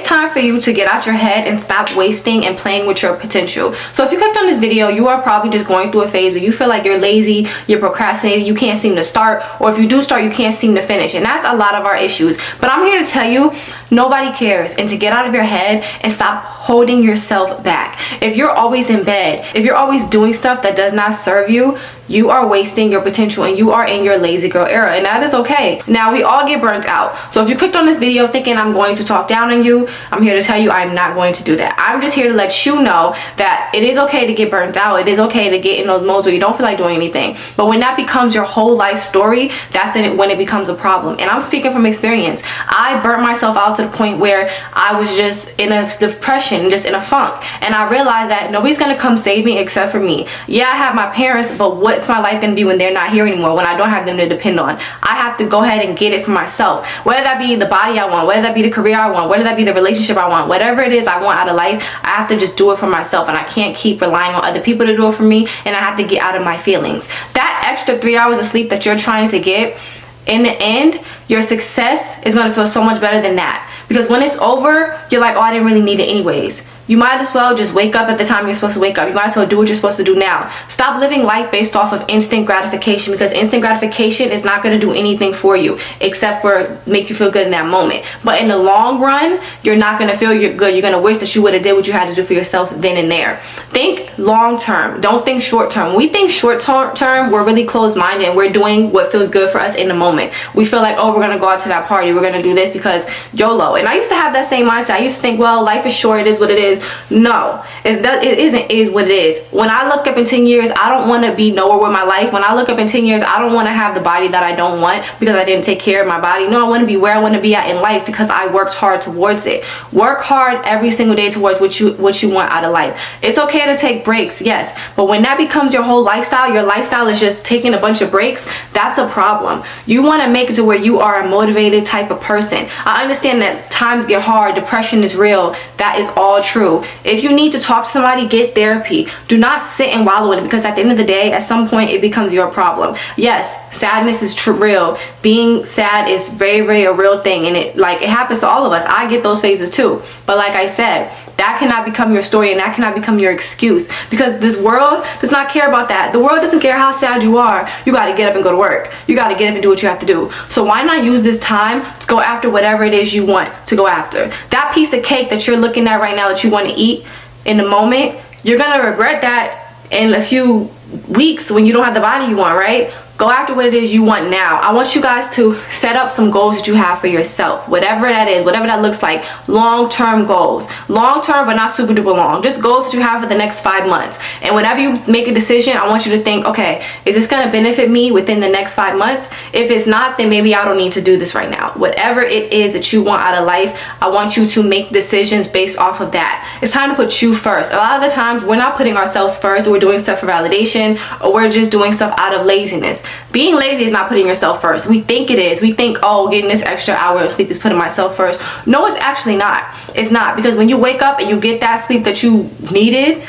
time for you to get out your head and stop wasting and playing with your potential. So if you clicked on this video, you are probably just going through a phase where you feel like you're lazy, you're procrastinating, you can't seem to start, or if you do start, you can't seem to finish. And that's a lot of our issues. But I'm here to tell you, nobody cares, and to get out of your head and stop holding yourself back. If you're always in bed, if you're always doing stuff that does not serve you, you are wasting your potential and you are in your lazy girl era, and that is okay. Now, we all get burnt out. So if you clicked on this video thinking I'm going to talk down on you, I'm here to tell you I'm not going to do that. I'm just here to let you know that it is okay to get burnt out. It is okay to get in those modes where you don't feel like doing anything. But when that becomes your whole life story, that's when it becomes a problem. And I'm speaking from experience. I burnt myself out to the point where I was just in a depression, just in a funk. And I realized that nobody's gonna come save me except for me. Yeah, I have my parents, but what's my life gonna be when they're not here anymore, when I don't have them to depend on? I have to go ahead and get it for myself. Whether that be the body I want, whether that be the career I want, whether that be the relationship I want, whatever it is I want out of life, I have to just do it for myself, and I can't keep relying on other people to do it for me, and I have to get out of my feelings. That extra 3 hours of sleep that you're trying to get, in the end, your success is going to feel so much better than that. Because when it's over, you're like, oh, I didn't really need it anyways. You might as well just wake up at the time you're supposed to wake up. You might as well do what you're supposed to do now. Stop living life based off of instant gratification, because instant gratification is not going to do anything for you except for make you feel good in that moment. But in the long run, you're not going to feel good. You're going to wish that you would have did what you had to do for yourself then and there. Think long term. Don't think short term. When we think short term, we're really closed-minded and we're doing what feels good for us in the moment. We feel like, oh, we're going to go out to that party. We're going to do this because YOLO. And I used to have that same mindset. I used to think, well, life is short. It is what it is. No, it isn't. It is what it is. When I look up in 10 years, I don't want to be nowhere with my life. When I look up in 10 years, I don't want to have the body that I don't want because I didn't take care of my body. No, I want to be where I want to be at in life because I worked hard towards it. Work hard every single day towards what you want out of life. It's okay to take breaks, yes, but when that becomes your whole lifestyle, your lifestyle is just taking a bunch of breaks, that's a problem. You want to make it to where you are a motivated type of person. I understand that times get hard, depression is real. That is all true. If you need to talk to somebody, get therapy. Do not sit and wallow in it, because at the end of the day, at some point, it becomes your problem. Yes, sadness is real. Being sad is very, very a real thing, and it happens to all of us. I get those phases too. But like I said, that cannot become your story, and that cannot become your excuse, because this world does not care about that. The world doesn't care how sad you are. You got to get up and go to work. You got to get up and do what you have to do. So why not use this time to go after whatever it is you want to go after? That piece of cake that you're looking at right now that you want to eat in the moment, you're going to regret that in a few weeks when you don't have the body you want, right? Go after what it is you want now. I want you guys to set up some goals that you have for yourself. Whatever that is, whatever that looks like. Long-term goals. Long-term, but not super duper long. Just goals that you have for the next 5 months. And whenever you make a decision, I want you to think, okay, is this going to benefit me within the next 5 months? If it's not, then maybe I don't need to do this right now. Whatever it is that you want out of life, I want you to make decisions based off of that. It's time to put you first. A lot of the times, we're not putting ourselves first. We're doing stuff for validation, or we're just doing stuff out of laziness. Being lazy is not putting yourself first. We think it is. We think, oh, getting this extra hour of sleep is putting myself first. No, it's actually not. It's not, because when you wake up and you get that sleep that you needed,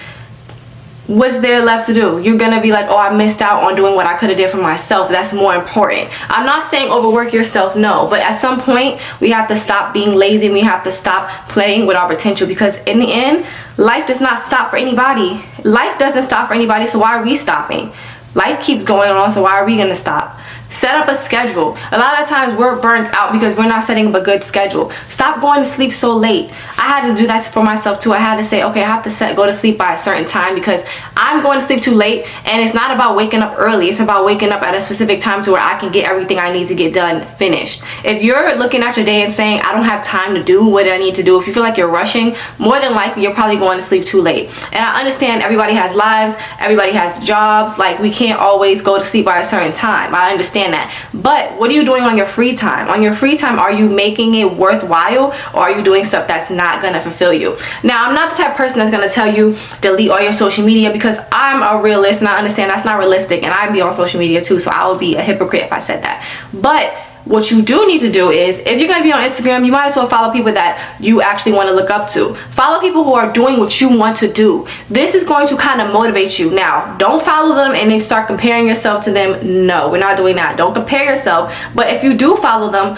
what's there left to do? You're gonna be like, oh, I missed out on doing what I could have did for myself. That's more important. I'm not saying overwork yourself, no, but at some point we have to stop being lazy, and we have to stop playing with our potential, because in the end, life does not stop for anybody. Life doesn't stop for anybody, so why are we stopping? Life keeps going on, so why are we going to stop? Set up a schedule. A lot of times we're burnt out because we're not setting up a good schedule. Stop going to sleep so late. I had to do that for myself too. I had to say, okay, I have to go to sleep by a certain time, because I'm going to sleep too late, and it's not about waking up early. It's about waking up at a specific time to where I can get everything I need to get done finished. If you're looking at your day and saying, I don't have time to do what I need to do, if you feel like you're rushing, more than likely you're probably going to sleep too late. And I understand everybody has lives, everybody has jobs, like we can't always go to sleep by a certain time. I understand that. But what are you doing on your free time? On your free time, are you making it worthwhile, or are you doing stuff that's not gonna fulfill you? Now, I'm not the type of person that's gonna tell you delete all your social media, because I'm a realist and I understand that's not realistic, and I'd be on social media too, so I would be a hypocrite if I said that. But what you do need to do is, if you're going to be on Instagram, you might as well follow people that you actually want to look up to. Follow people who are doing what you want to do. This is going to kind of motivate you. Now, don't follow them and then start comparing yourself to them. No, we're not doing that. Don't compare yourself. But if you do follow them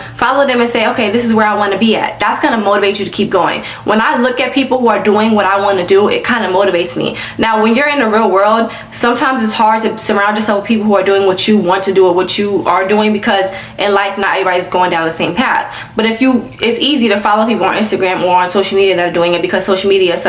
and say, okay, this is where I want to be at. That's going to motivate you to keep going. When I look at people who are doing what I want to do, it kind of motivates me. Now, when you're in the real world, sometimes it's hard to surround yourself with people who are doing what you want to do or what you are doing, because in life, not everybody's going down the same path. But it's easy to follow people on Instagram or on social media that are doing it, because social media is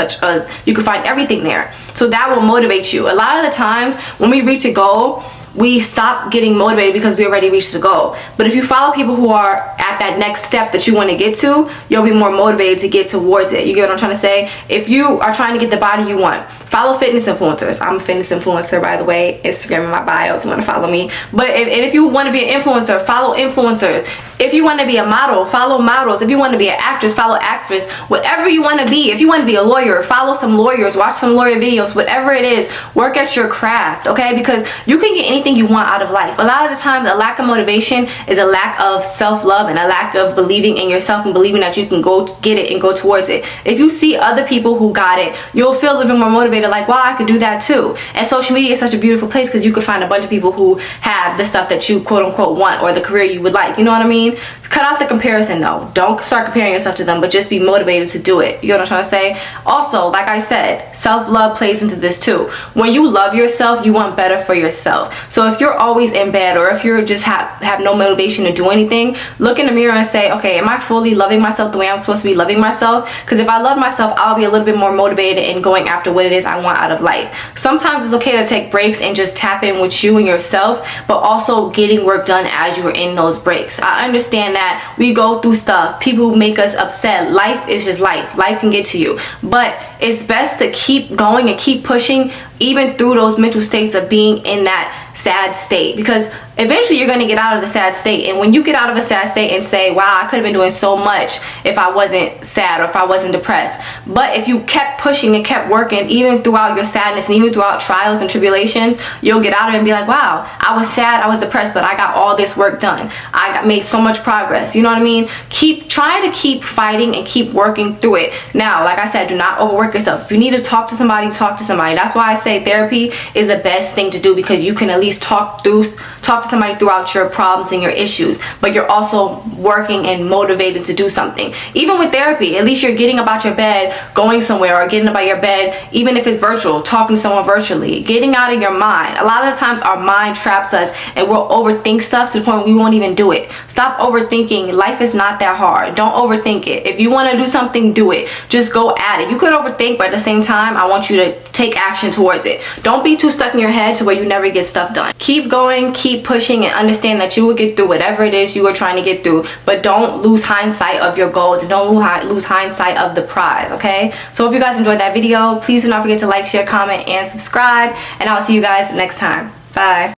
you can find everything there. So that will motivate you. A lot of the times when we reach a goal, we stop getting motivated because we already reached the goal. But if you follow people who are at that next step that you want to get to, you'll be more motivated to get towards it. You get what I'm trying to say? If you are trying to get the body you want, follow fitness influencers. I'm a fitness influencer, by the way. Instagram in my bio if you want to follow me. But if you want to be an influencer, follow influencers. If you want to be a model, follow models. If you want to be an actress, follow actress. Whatever you want to be. If you want to be a lawyer, follow some lawyers, watch some lawyer videos. Whatever it is, work at your craft, okay? Because you can get anything you want out of life. A lot of the times, a lack of motivation is a lack of self-love and a lack of believing in yourself and believing that you can go get it and go towards it. If you see other people who got it, you'll feel a little bit more motivated, like, wow, I could do that too. And social media is such a beautiful place because you can find a bunch of people who have the stuff that you quote unquote want, or the career you would like. You know what I mean? Cut out the comparison though. Don't start comparing yourself to them, but just be motivated to do it. You know what I'm trying to say? Also, like I said, self-love plays into this too. When you love yourself, you want better for yourself. So if you're always in bed, or if you're just have no motivation to do anything, look in the mirror and say, okay, am I fully loving myself the way I'm supposed to be loving myself? Because if I love myself, I'll be a little bit more motivated in going after what it is I want out of life. Sometimes it's okay to take breaks and just tap in with you and yourself, but also getting work done as you are in those breaks. I understand that we go through stuff. People make us upset. Life is just life. Life can get to you. But it's best to keep going and keep pushing, even through those mental states of being in that sad state, because eventually you're going to get out of the sad state. And when you get out of a sad state and say, wow, I could have been doing so much if I wasn't sad or if I wasn't depressed. But if you kept pushing and kept working, even throughout your sadness and even throughout trials and tribulations, you'll get out of it and be like, wow, I was sad, I was depressed, but I got all this work done. Made so much progress. You know what I mean? Keep trying to keep fighting and keep working through it. Now, like I said, do not overwork yourself. If you need to talk to somebody, talk to somebody. That's why I say therapy is the best thing to do, because you can at least talk to somebody throughout your problems and your issues, but you're also working and motivated to do something. Even with therapy, at least you're getting up out your bed, going somewhere, or getting up out your bed, even if it's virtual, talking to someone virtually, getting out of your mind. A lot of the times our mind traps us and we'll overthink stuff to the point where we won't even do it. Stop overthinking. Life is not that hard. Don't overthink it. If you want to do something, do it. Just go at it. You could overthink, but at the same time, I want you to take action towards it. Don't be too stuck in your head to where you never get stuff done. Keep going, keep pushing, and understand that you will get through whatever it is you are trying to get through, but don't lose hindsight of your goals and don't lose hindsight of the prize, okay? So hope you guys enjoyed that video. Please do not forget to like, share, comment, and subscribe, and I'll see you guys next time. Bye.